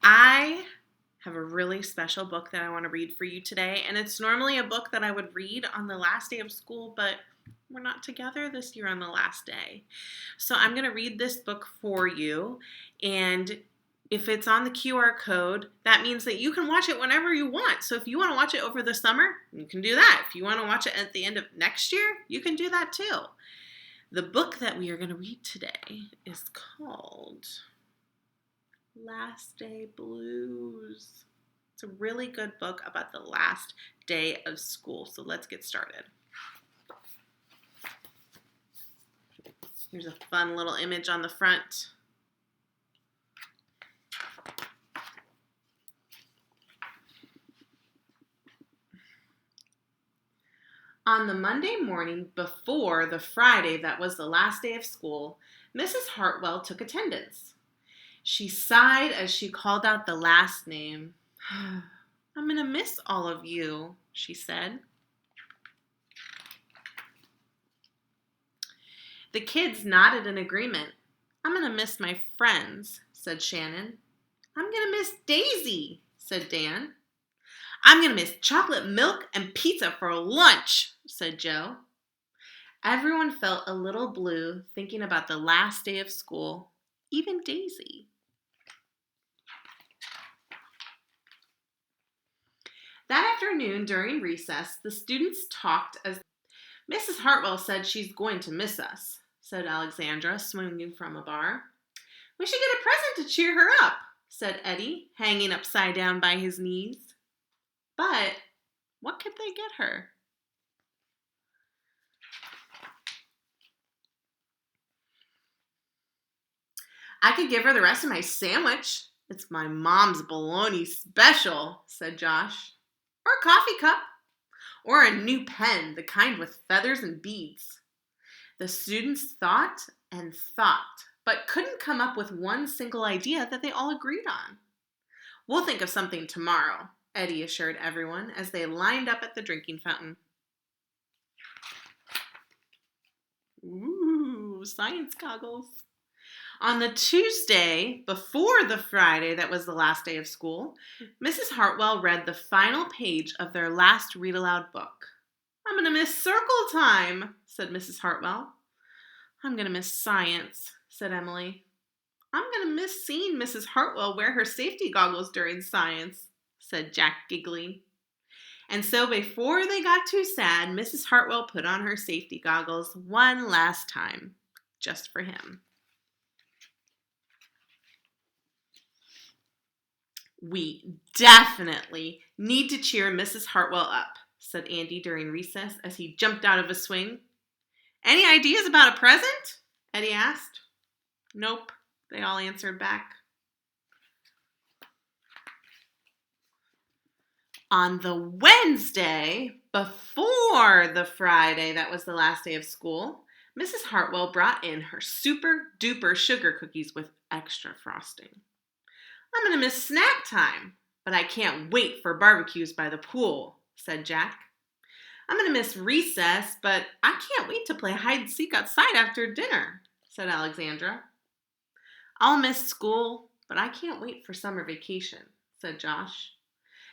I have a really special book that I want to read for you today, and it's normally a book that I would read on the last day of school, but we're not together this year on the last day. So I'm going to read this book for you, and if it's on the QR code, that means that you can watch it whenever you want. So if you want to watch it over the summer, you can do that. If you want to watch it at the end of next year, you can do that too. The book that we are going to read today is called Last Day Blues. It's a really good book about the last day of school. So let's get started. Here's a fun little image on the front. On the Monday morning before the Friday that was the last day of school, Mrs. Hartwell took attendance. She sighed as she called out the last name. I'm going to miss all of you, she said. The kids nodded in agreement. I'm going to miss my friends, said Shannon. I'm going to miss Daisy, said Dan. I'm going to miss chocolate milk and pizza for lunch, said Joe. Everyone felt a little blue thinking about the last day of school, even Daisy. That afternoon during recess, the students talked as Mrs. Hartwell said she's going to miss us, said Alexandra, swinging from a bar. We should get a present to cheer her up, said Eddie, hanging upside down by his knees. But what could they get her? I could give her the rest of my sandwich. It's my mom's bologna special, said Josh. Or a coffee cup. Or a new pen, the kind with feathers and beads. The students thought and thought, but couldn't come up with one single idea that they all agreed on. We'll think of something tomorrow, Eddie assured everyone as they lined up at the drinking fountain. Ooh, science goggles. On the Tuesday, before the Friday that was the last day of school, Mrs. Hartwell read the final page of their last read-aloud book. I'm going to miss circle time, said Mrs. Hartwell. I'm going to miss science, said Emily. I'm going to miss seeing Mrs. Hartwell wear her safety goggles during science, said Jack, giggling. And so before they got too sad, Mrs. Hartwell put on her safety goggles one last time, just for him. We definitely need to cheer Mrs. Hartwell up, said Andy during recess as he jumped out of a swing. Any ideas about a present? Eddie asked. Nope, they all answered back. On the Wednesday, before the Friday that was the last day of school, Mrs. Hartwell brought in her super duper sugar cookies with extra frosting. I'm going to miss snack time, but I can't wait for barbecues by the pool, said Jack. I'm going to miss recess, but I can't wait to play hide and seek outside after dinner, said Alexandra. I'll miss school, but I can't wait for summer vacation, said Josh.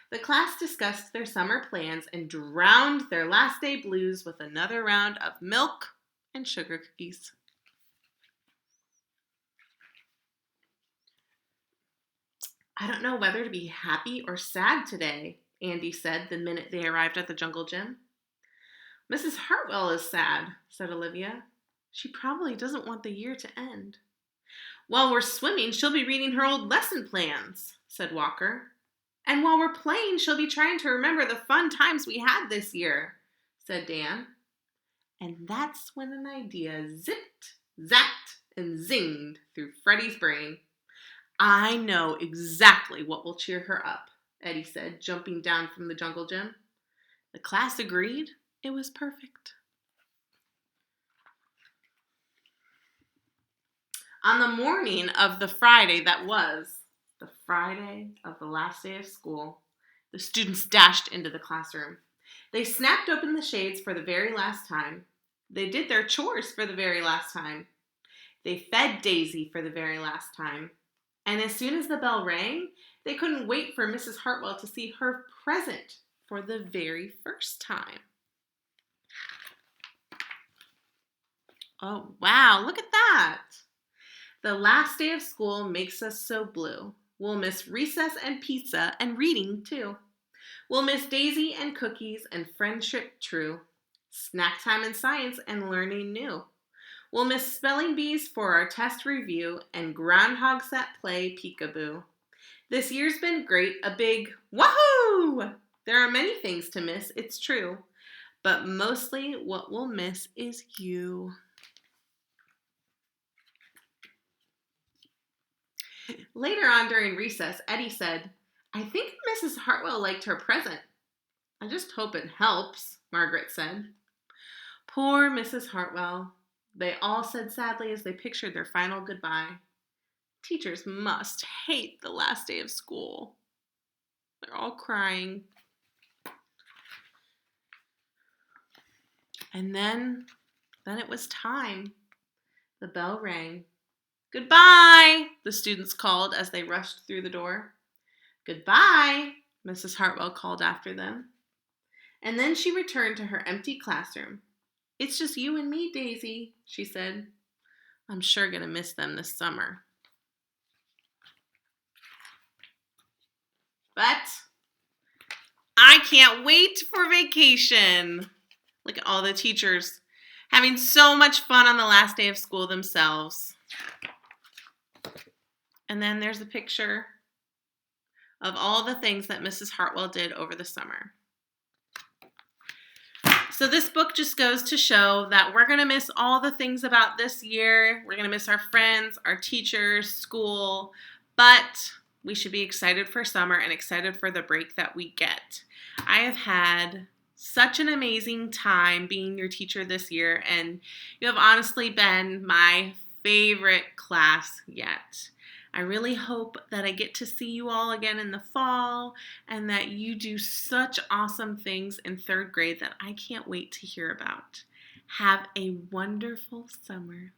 The class discussed their summer plans and drowned their last day blues with another round of milk and sugar cookies. I don't know whether to be happy or sad today, Andy said the minute they arrived at the jungle gym. Mrs. Hartwell is sad, said Olivia. She probably doesn't want the year to end. While we're swimming, she'll be reading her old lesson plans, said Walker. And while we're playing, she'll be trying to remember the fun times we had this year, said Dan. And that's when an idea zipped, zapped, and zinged through Freddie's brain. I know exactly what will cheer her up, Eddie said, jumping down from the jungle gym. The class agreed. It was perfect. On the morning of the Friday that was the Friday of the last day of school, the students dashed into the classroom. They snapped open the shades for the very last time. They did their chores for the very last time. They fed Daisy for the very last time. And as soon as the bell rang, they couldn't wait for Mrs. Hartwell to see her present for the very first time. Oh, wow, look at that. The last day of school makes us so blue. We'll miss recess and pizza and reading, too. We'll miss Daisy and cookies and friendship true. Snack time and science and learning new. We'll miss spelling bees for our test review and groundhogs that play peekaboo. This year's been great, a big wahoo! There are many things to miss, it's true, but mostly what we'll miss is you. Later on during recess, Eddie said, I think Mrs. Hartwell liked her present. I just hope it helps, Margaret said. Poor Mrs. Hartwell, they all said sadly as they pictured their final goodbye. Teachers must hate the last day of school. They're all crying. And then it was time. The bell rang. Goodbye, the students called as they rushed through the door. Goodbye, Mrs. Hartwell called after them. And then she returned to her empty classroom. It's just you and me, Daisy, she said. I'm sure going to miss them this summer. But I can't wait for vacation. Look at all the teachers having so much fun on the last day of school themselves. And then there's a picture of all the things that Mrs. Hartwell did over the summer. So this book just goes to show that we're going to miss all the things about this year. We're going to miss our friends, our teachers, school, but we should be excited for summer and excited for the break that we get. I have had such an amazing time being your teacher this year, and you have honestly been my favorite class yet. I really hope that I get to see you all again in the fall and that you do such awesome things in third grade that I can't wait to hear about. Have a wonderful summer.